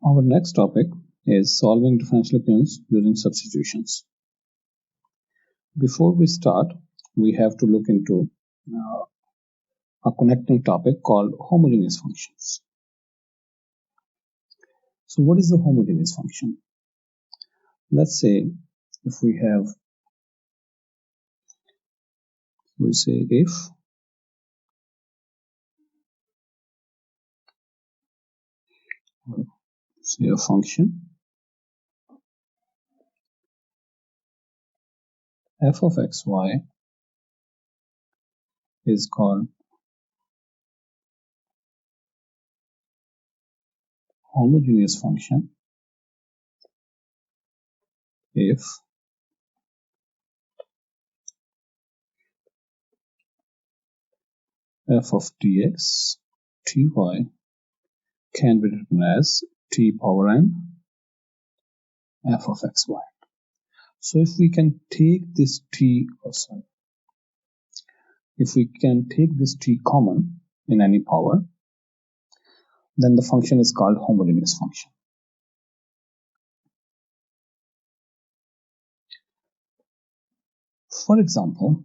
Our next topic is solving differential equations using substitutions. Before we start, we have to look into a connecting topic called homogeneous functions. So what is a homogeneous function? Let's say if we say if say a function f of xy is called homogeneous function if f of tx ty can be written as t power n f of xy. So if we can take this t common in any power, then the function is called homogeneous function. For example,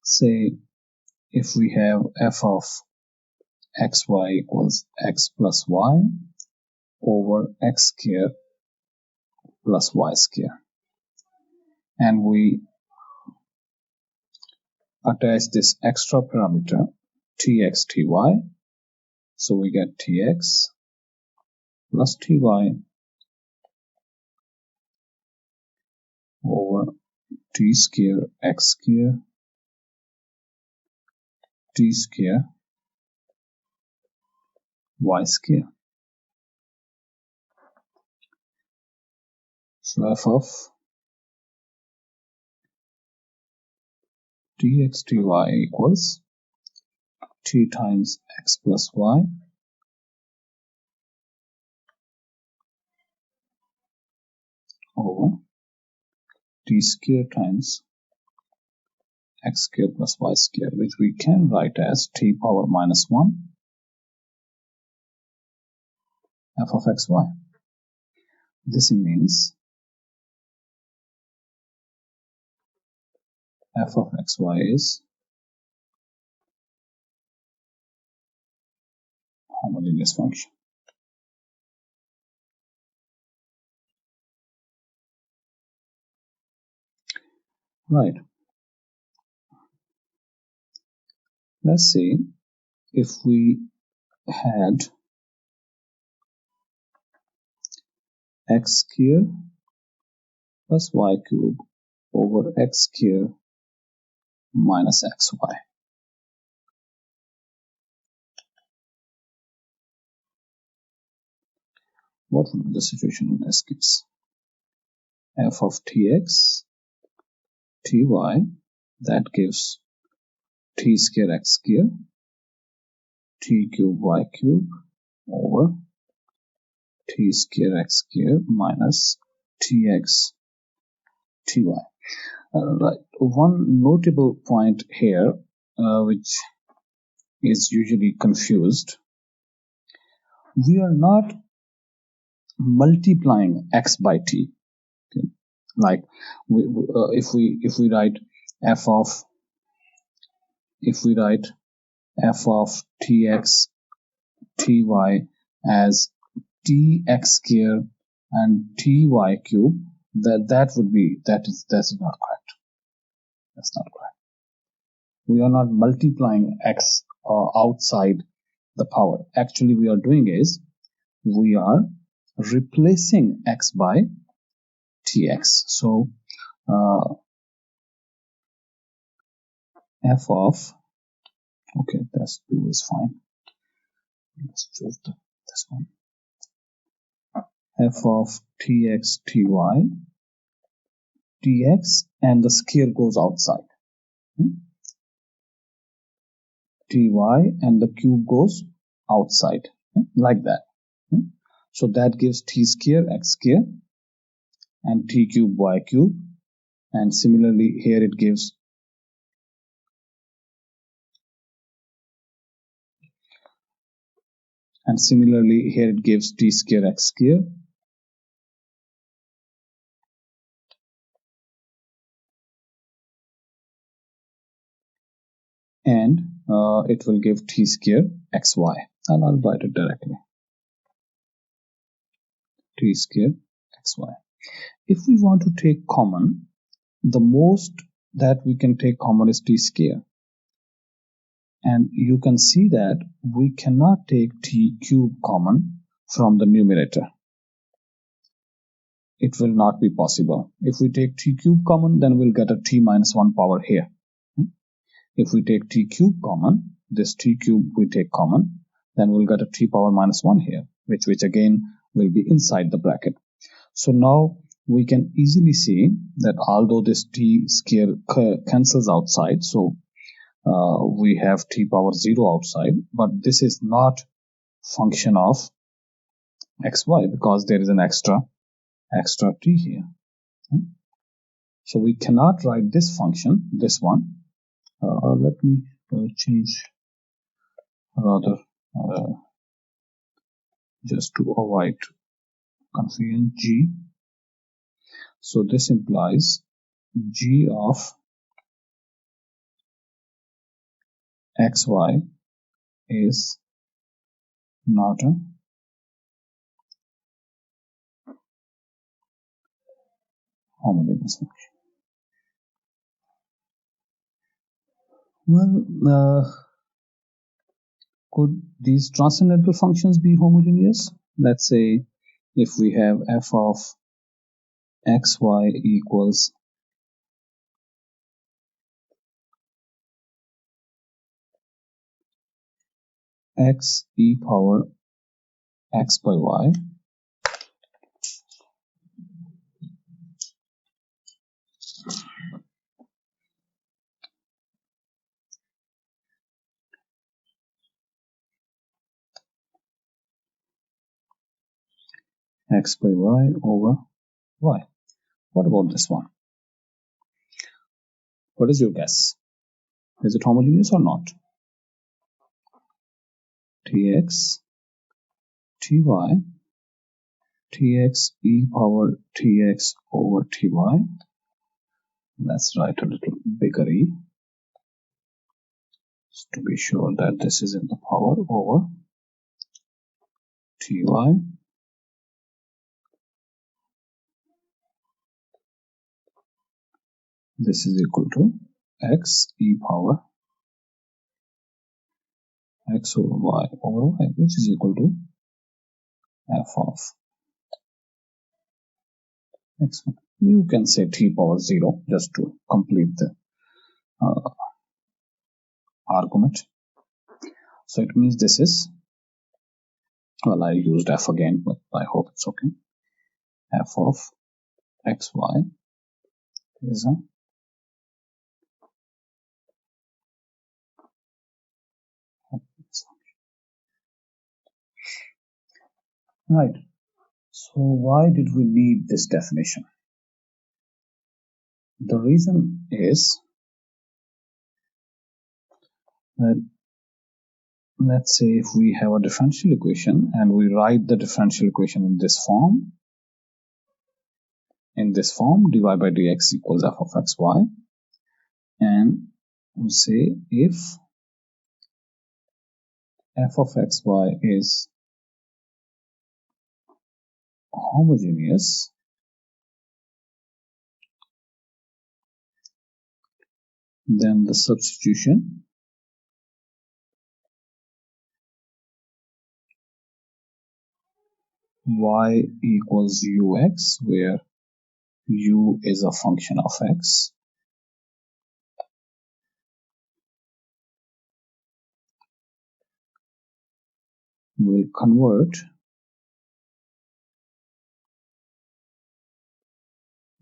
say if we have f of xy equals x plus y over x square plus y square, and we attach this extra parameter tx ty, so we get tx plus ty over t square x square t square y square. So f of tx ty equals t times x plus y over t square times x square plus y square, which we can write as t power minus 1 f of xy. This means f of xy is homogeneous function. Right. Let's see if we had x square plus y cube over x square minus xy. What would be the situation in this case? F of tx ty, that gives t square x square t cube y cube over t square x square minus tx ty. Right. One notable point here, which is usually confused, we are not multiplying x by t. Okay. Like if we write f of tx ty as tx square and ty cube, that's not correct. That's not correct. We are not multiplying x outside the power. Actually, we are doing is we are replacing x by tx. So f of, okay, that's 2 is fine. Let's choose this one. F of tx ty tx, and the square goes outside. Ty and the cube goes outside, like that. So that gives t square x square and t cube y cube, and similarly here it gives And similarly here it gives t square x square, and it will give t square xy, and I'll write it directly, t square xy. If we want to take common, the most that we can take common is t square, and you can see that we cannot take t cube common from the numerator. It will not be possible. If we take t cube common, then we'll get a t minus 1 power here. If we take t cube common, this t cube we take common, then we'll get a t power minus 1 here, which again will be inside the bracket. So now we can easily see that although this t square cancels outside, so we have t power 0 outside, but this is not function of xy because there is an extra t here. So we cannot write this function, this one. Let me change rather just to avoid confusion, g. So this implies g of xy is not a homogeneous function. Well, could these transcendental functions be homogeneous? Let's say if we have f of xy equals x e power x by y, x by y over y. What about this one? What is your guess? Is it homogeneous or not? Tx, ty, tx e power tx over ty. Let's write a little bigger e to be sure that this is in the power over ty. This is equal to x e power x over y, which is equal to f of x. You can say t power 0 just to complete the argument. So it means this is, well, I used f again, but I hope it's okay. F of xy is a right. So why did we need this definition? The reason is that, let's say if we have a differential equation and we write the differential equation in this form, dy by dx equals f of xy, and we say if f of xy is homogeneous, then the substitution y equals ux, where u is a function of x, will convert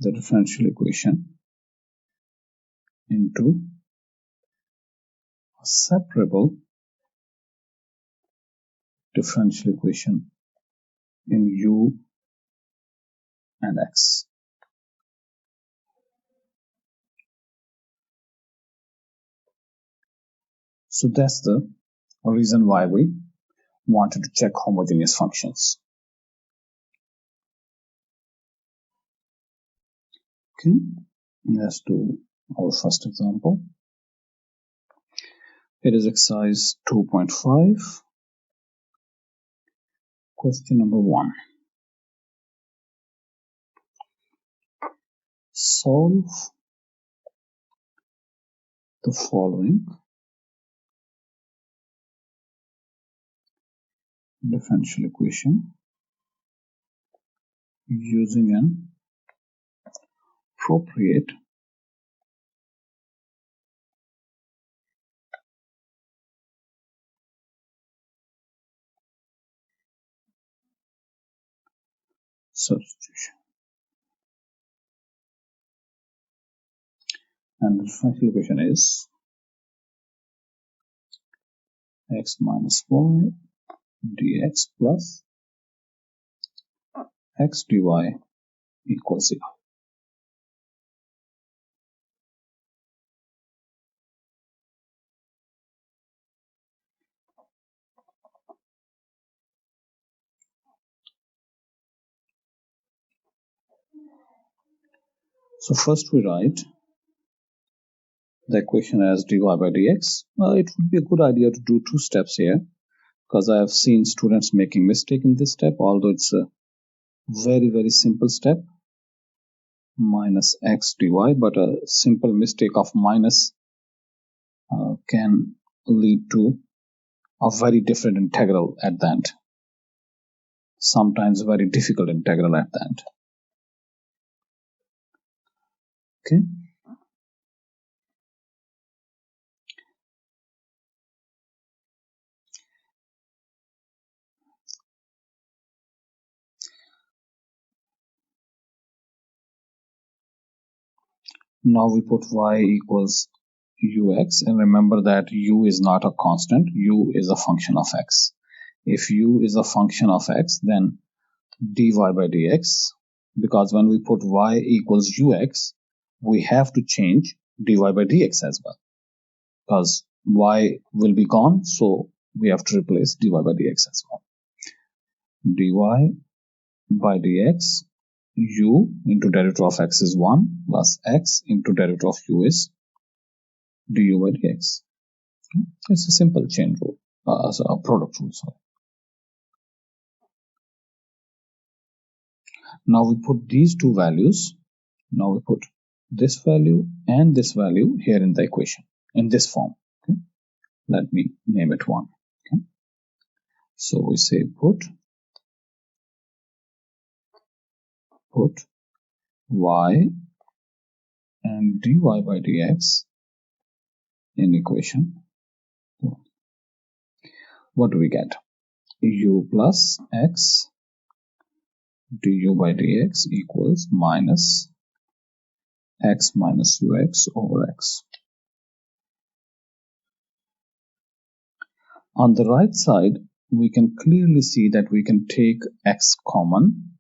the differential equation into a separable differential equation in u and x. So that's the reason why we wanted to check homogeneous functions. Okay, let's do our first example. It is exercise 2.5. Question number 1. Solve the following differential equation using an appropriate substitution. And the differential equation is x minus y dx plus x dy equals 0. So first we write the equation as dy by dx. It would be a good idea to do 2 steps here, because I have seen students making mistake in this step, although it's a very simple step, minus x dy, but a simple mistake of minus can lead to a very different integral at the end, sometimes very difficult integral at the end. Okay, now we put y equals ux, and remember that u is not a constant, u is a function of x. If u is a function of x, then dy by dx, because when we put y equals ux, we have to change dy by dx as well, because y will be gone, so we have to replace dy by dx as well. Dy by dx, u into derivative of x is 1 plus x into derivative of u is du by dx. It's a simple chain rule, so a product rule. Sorry. Now we put these two values. Now we put this value and this value here in the equation in this form. Okay? Let me name it 1. Okay? So we say put y and dy by dx in equation 1. What do we get? U plus x du by dx equals minus x minus ux over x. On the right side, we can clearly see that we can take x common,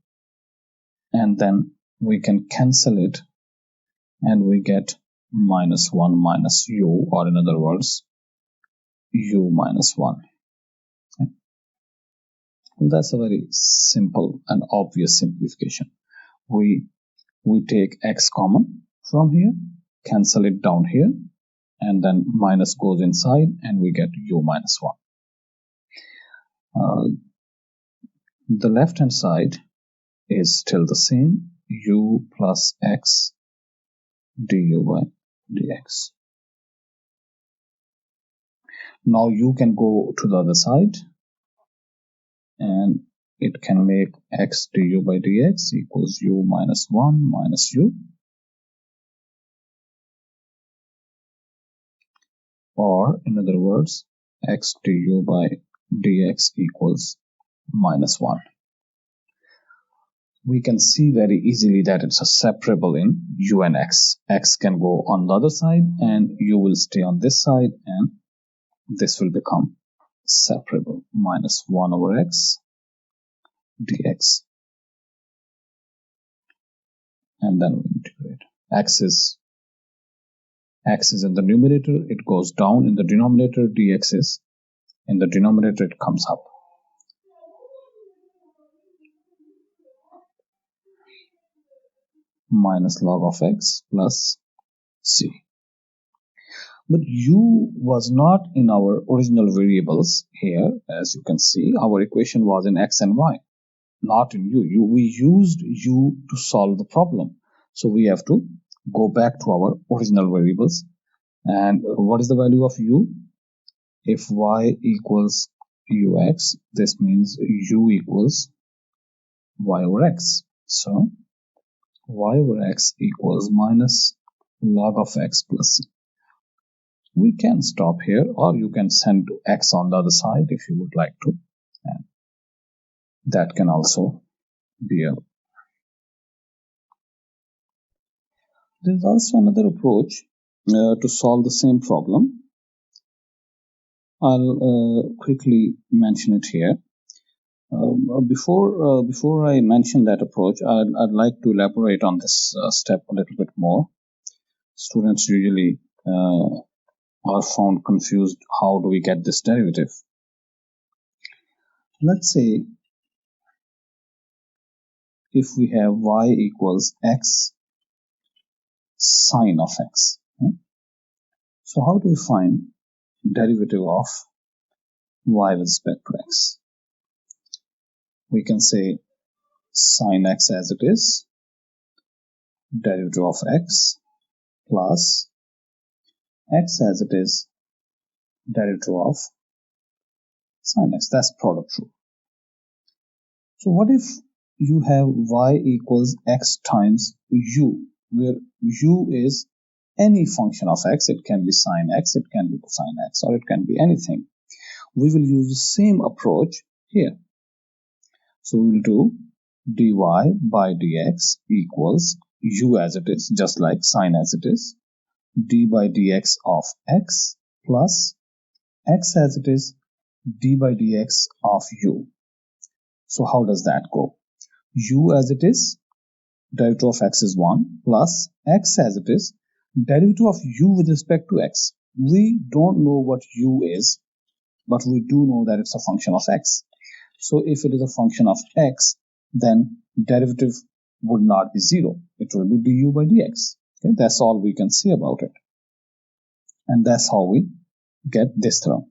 and then we can cancel it, and we get minus 1 minus u, or in other words, u minus 1. Okay. Well, that's a very simple and obvious simplification. We take x common from here, cancel it down here, and then minus goes inside, and we get u minus 1. The left hand side is still the same, u plus x du by dx. Now u can go to the other side, and it can make x du by dx equals u minus 1 minus u, or in other words, x du by dx equals minus 1. We can see very easily that it's a separable in u and x. X can go on the other side, and u will stay on this side, and this will become separable, minus 1 over x dx. And then we integrate. X is in the numerator, it goes down in the denominator, dx is in the denominator, it comes up. minus log of x plus c. But u was not in our original variables here. As you can see, our equation was in x and y, not in u. We used u to solve the problem. So we have to go back to our original variables. And what is the value of u? If y equals ux, this means u equals y over x. So y over x equals minus log of x plus c. We can stop here, or you can send x on the other side if you would like to, and that can also be a. There's also another approach to solve the same problem. I'll quickly mention it here. Before I mention that approach, I'd like to elaborate on this step a little bit more. Students usually are found confused. How do we get this derivative? Let's say if we have y equals x sine of x. So how do we find derivative of y with respect to x? We can say sine x as it is, derivative of x plus x as it is, derivative of sine x. That's product rule. So what if you have y equals x times u, where u is any function of x? It can be sine x, it can be cosine x, or it can be anything. We will use the same approach here. So we will do dy by dx equals u as it is, just like sine as it is, d by dx of x plus x as it is, d by dx of u. So how does that go? U as it is, derivative of x is 1, plus x as it is, derivative of u with respect to x. We don't know what u is, but we do know that it's a function of x. So if it is a function of x, then derivative would not be 0. It will be du by dx. Okay, that's all we can say about it. And that's how we get this term.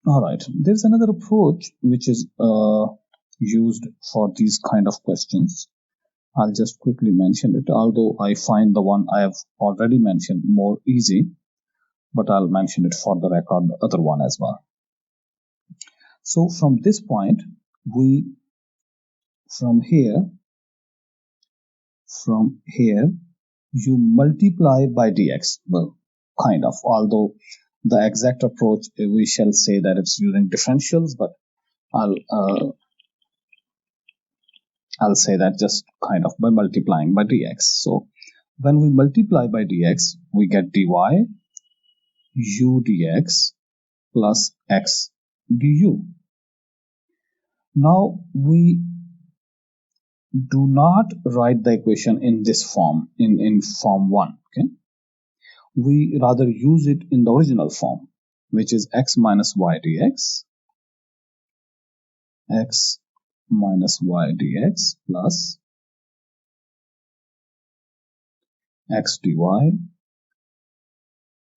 Alright, there's another approach which is used for these kind of questions. I'll just quickly mention it, although I find the one I have already mentioned more easy, but I'll mention it for the record, the other one as well. So from this point, from here, you multiply by dx. Well, kind of, although the exact approach, we shall say that it's using differentials, but I'll say that just kind of by multiplying by dx. So when we multiply by dx, we get dy u dx plus x du. Now we do not write the equation in this form, in form 1. Okay, we rather use it in the original form, which is x minus y dx, x minus y dx plus x dy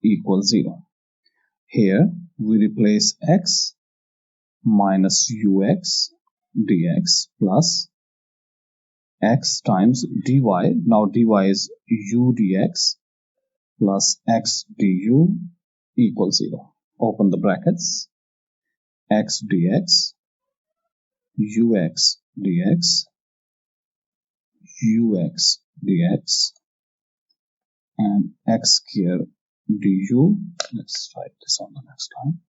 equals 0. Here we replace x minus ux dx plus x times dy. Now dy is u dx plus x du equals 0. Open the brackets. X dx, ux dx, ux dx, and x square du. Let's write this on the next line.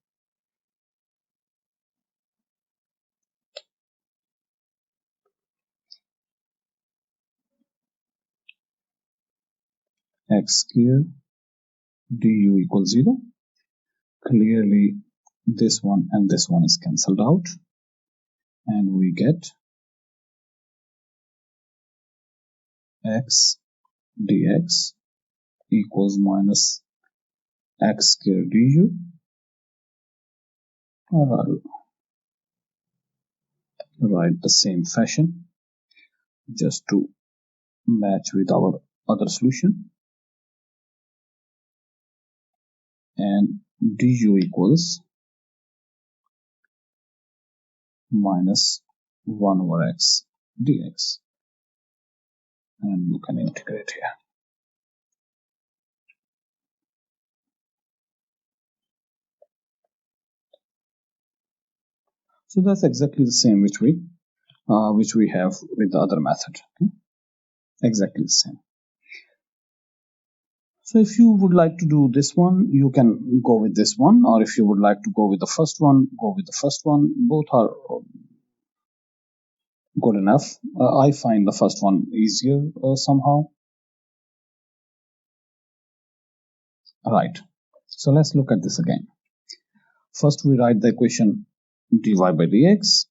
X square du equals 0. Clearly this one and this one is cancelled out, and we get x dx equals minus x square du. write the same fashion just to match with our other solution, and du equals minus 1 over x dx, and you can integrate here. So that's exactly the same which we have with the other method. Okay? Exactly the same. So if you would like to do this one, you can go with this one, or if you would like to go with the first one, go with the first one. Both are good enough. I find the first one easier somehow. Right. So let's look at this again. First, we write the equation dy by dx.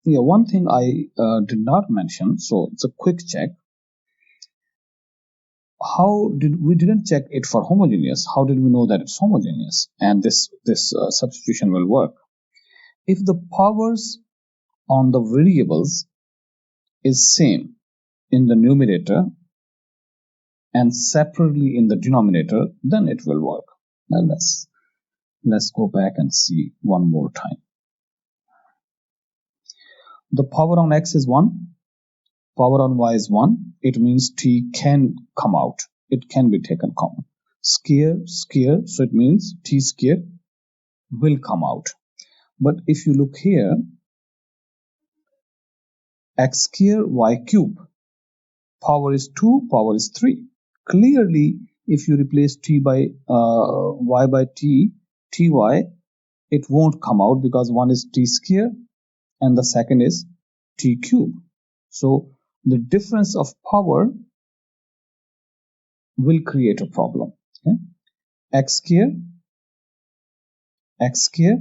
Yeah, one thing I did not mention, so it's a quick check. We didn't check it for homogeneous? How did we know that it's homogeneous and this substitution will work? If the powers on the variables is same in the numerator and separately in the denominator, then it will work. Now let's go back and see one more time. The power on x is 1, power on y is 1. It means t can come out. It can be taken common. Square, so it means t square will come out. But if you look here, x square y cube, power is 2, power is 3. Clearly, if you replace t by y by t, ty, it won't come out because one is t square and the second is t cube. So the difference of power will create a problem. Okay? X square,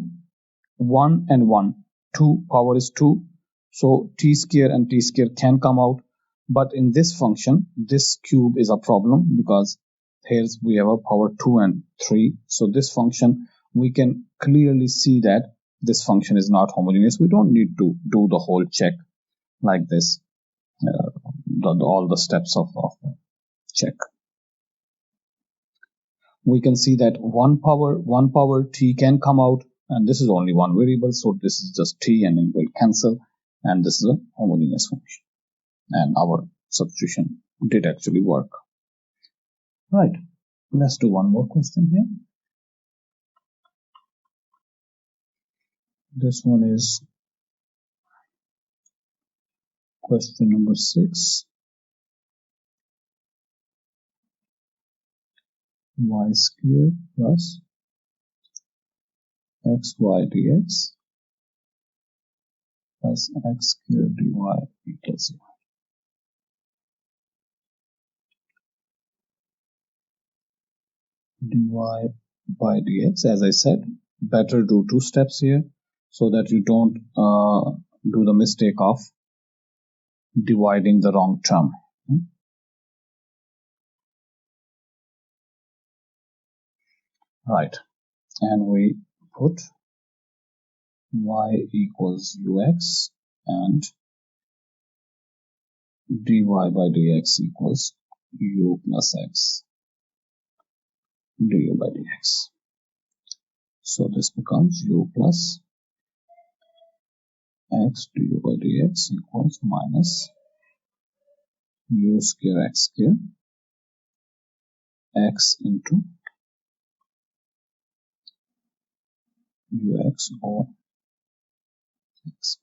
1 and 1, 2, power is 2. So t square and t square can come out. But in this function, this cube is a problem because here we have a power 2 and 3. So this function, we can clearly see that this function is not homogeneous. We don't need to do the whole check like this, all the steps of the check. We can see that one power t can come out, and this is only one variable, so this is just t and it will cancel, and this is a homogeneous function, and our substitution did actually work. Right, let's do one more question here. This one is question number 6. Y squared plus xy dx plus x squared dy equals 0. Dy by dx, as I said, better do 2 steps here so that you don't do the mistake of dividing the wrong term. Right, and we put y equals ux and dy by dx equals u plus x du by dx. So this becomes u plus x du by dx equals minus u square x square x into ux over x,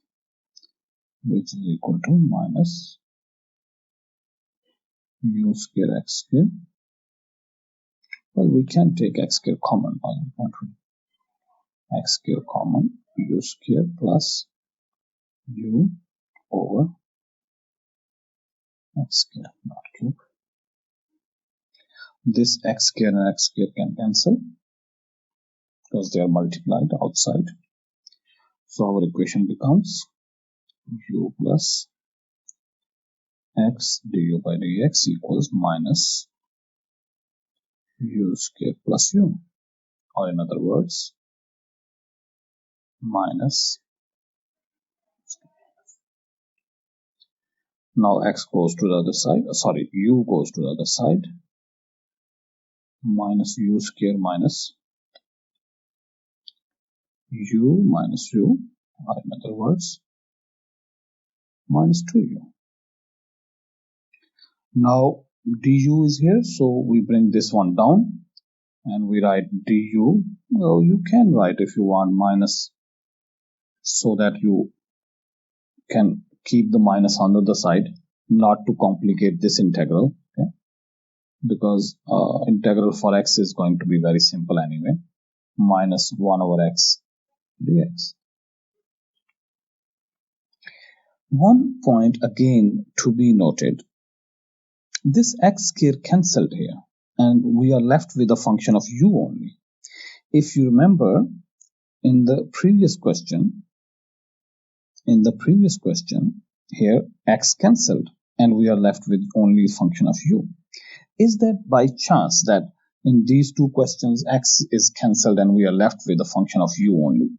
which is equal to minus u square x square. Well, we can take x square common, can't we? X square common, u square plus u over x square, not cube. This x square and x square can cancel because they are multiplied outside. So our equation becomes u plus x du by dx equals minus u square plus u, or in other words, minus Now x goes to the other side, sorry, u goes to the other side, minus u square minus u minus u, or in other words, minus 2u. Now du is here, so we bring this one down and we write du. Well, you can write if you want minus, so that you can keep the minus on the other side, not to complicate this integral, okay? Because integral for x is going to be very simple anyway, minus 1 over x dx. One point again to be noted, this x square cancelled here and we are left with a function of u only. If you remember, in the previous question here, x cancelled and we are left with only function of u. Is that by chance that in these two questions x is cancelled and we are left with a function of u only?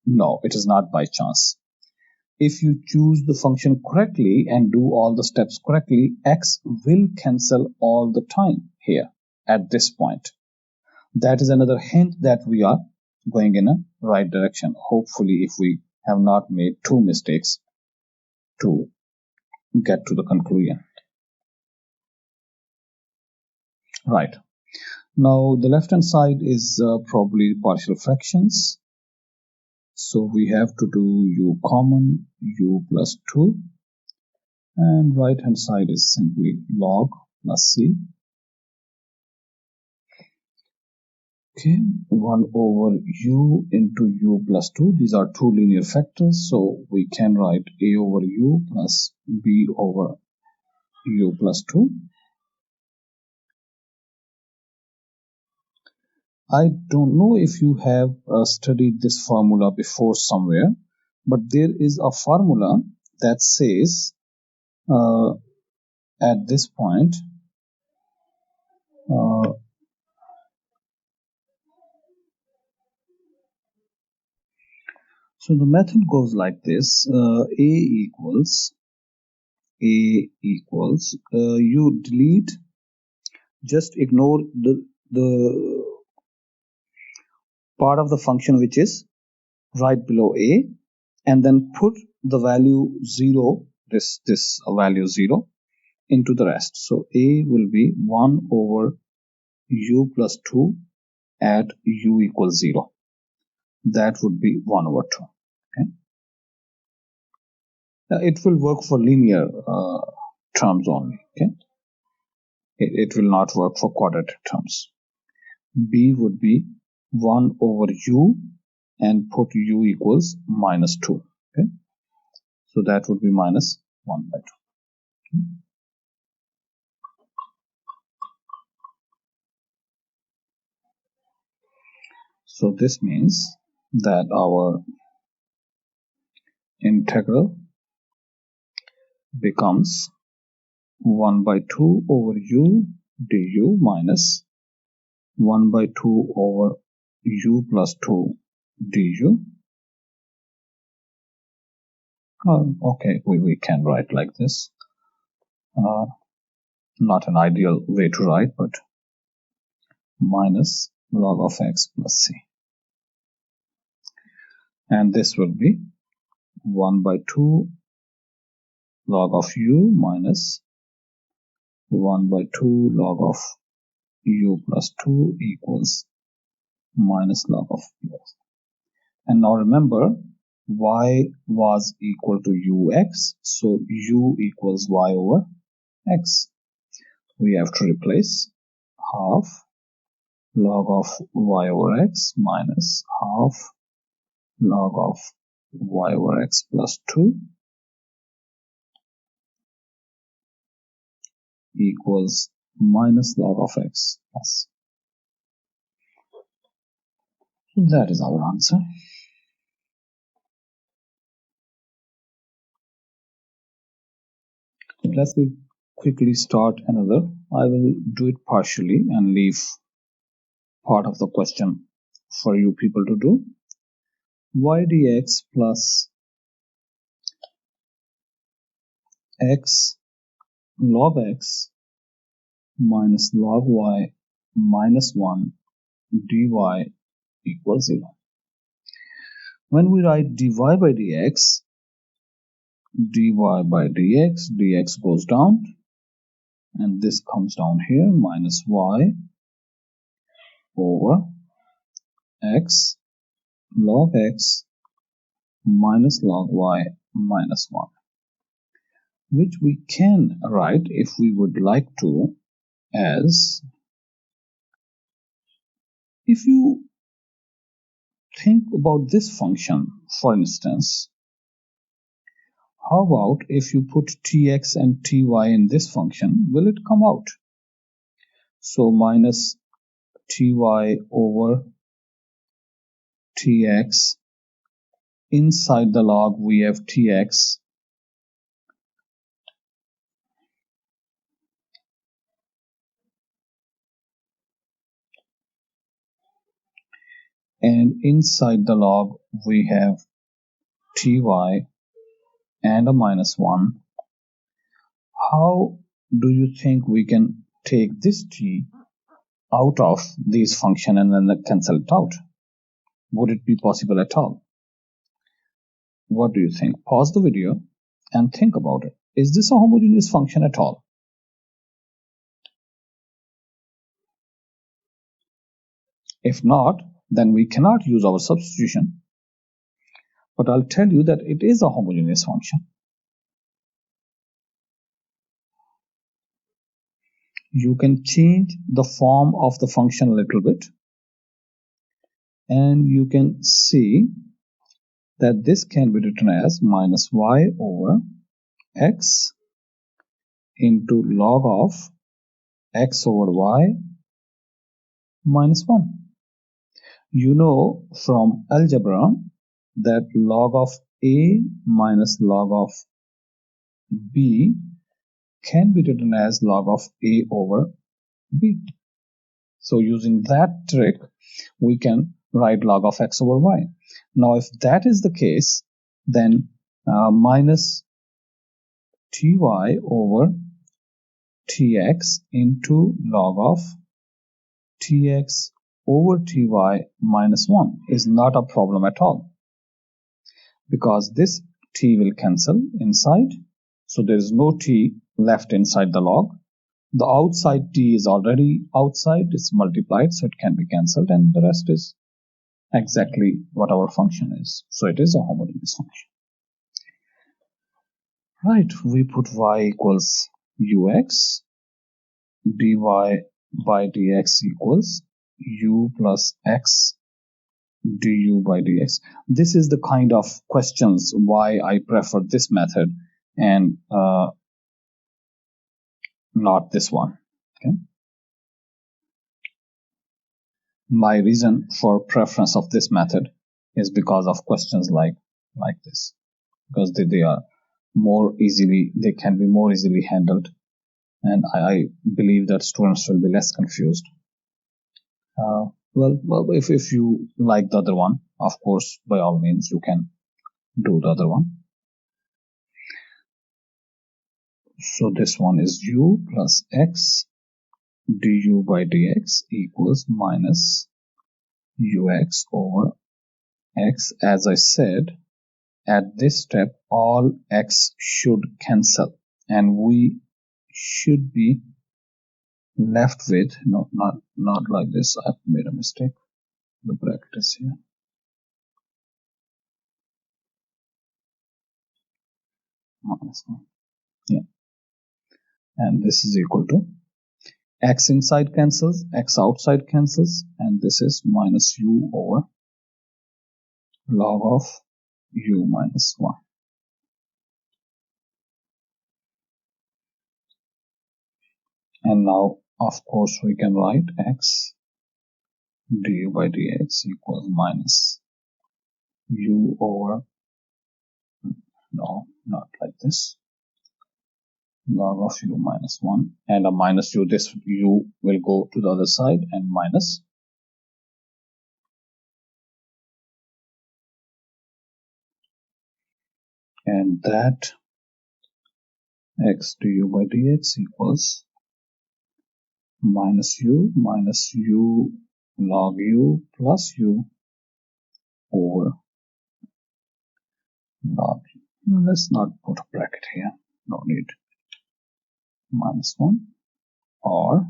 No, it is not by chance. If you choose the function correctly and do all the steps correctly, x will cancel all the time here at this point. That is another hint that we are going in a right direction. Hopefully, if we have not made two mistakes to get to the conclusion. Right. Now, the left-hand side is probably partial fractions. So we have to do u common, u plus 2. And right-hand side is simply log plus c. Okay, 1 over u into u plus 2. These are two linear factors, so we can write a over u plus b over u plus 2. I don't know if you have studied this formula before somewhere, but there is a formula that says at this point so the method goes like this. A equals you delete, just ignore the part of the function which is right below a, and then put the value 0, this value 0, into the rest. So a will be 1 over u plus 2 at u equals 0. That would be 1 over 2. Okay. It will work for linear terms only. Okay. It will not work for quadratic terms. B would be 1 over u and put u equals minus 2. Okay. So that would be minus 1 by 2. Okay. So this means that our integral becomes 1 by 2 over u du minus 1 by 2 over u plus 2 du. Okay, we can write like this. Not an ideal way to write, but minus log of x plus c. And this will be 1 by 2 log of u minus 1 by 2 log of u plus 2 equals minus log of x. And now remember, y was equal to ux, so u equals y over x. We have to replace half log of y over x minus half log of y over x plus 2 equals minus log of x plus. So that is our answer. Let's quickly start another. I will do it partially and leave part of the question for you people to do. Y dx plus x log x minus log y minus 1 dy equals 0. When we write dy by dx, dy by dx goes down, and this comes down here, minus y over x log x minus log y minus 1, which we can write, if we would like to, as, if you think about this function, for instance, how about if you put tx and ty in this function, will it come out? So minus ty over tx, inside the log we have tx, and inside the log we have ty and a minus 1. How do you think we can take this t out of these function and then cancel it out? Would it be possible at all? What do you think? Pause the video and think about it. Is this a homogeneous function at all? If not, then we cannot use our substitution. But I'll tell you that it is a homogeneous function. You can change the form of the function a little bit, and you can see that this can be written as minus y over x into log of x over y minus 1. You know from algebra that log of a minus log of b can be written as log of a over b. So using that trick, we can write log of x over y. Now if that is the case, then minus ty over tx into log of tx over ty minus 1 is not a problem at all, because this t will cancel inside, so there is no t left inside the log. The outside t is already outside, it's multiplied, so it can be cancelled, and the rest is exactly what our function is. So it is a homogeneous function. Right, we put y equals ux, dy by dx equals u plus x du by dx. This is the kind of questions why I prefer this method and not this one. Okay. My reason for preference of this method is because of questions like this, because they are more easily, they can be more easily handled, and I believe that students will be less confused. Well, if you like the other one, of course, by all means, you can do the other one. So this one is u plus x du by dx equals minus ux over x. As I said, at this step, all x should cancel, and we should be left with, no, not like this. I've made a mistake. The bracket is here. Minus 1. Yeah. And this is equal to x inside cancels, x outside cancels, and this is minus u over log of u minus 1. And now, of course, we can write x du by dx equals minus u over, no, not like this, log of u minus 1, and a minus u, this u will go to the other side, and minus, and that x du by dx equals minus u log u plus u over log u. Let's not put a bracket here, no need. Minus 1 or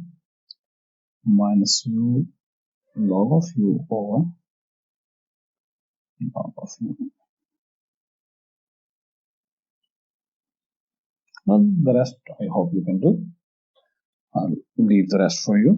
minus u log of u over log of u. Well, the rest I hope you can do. I'll leave the rest for you.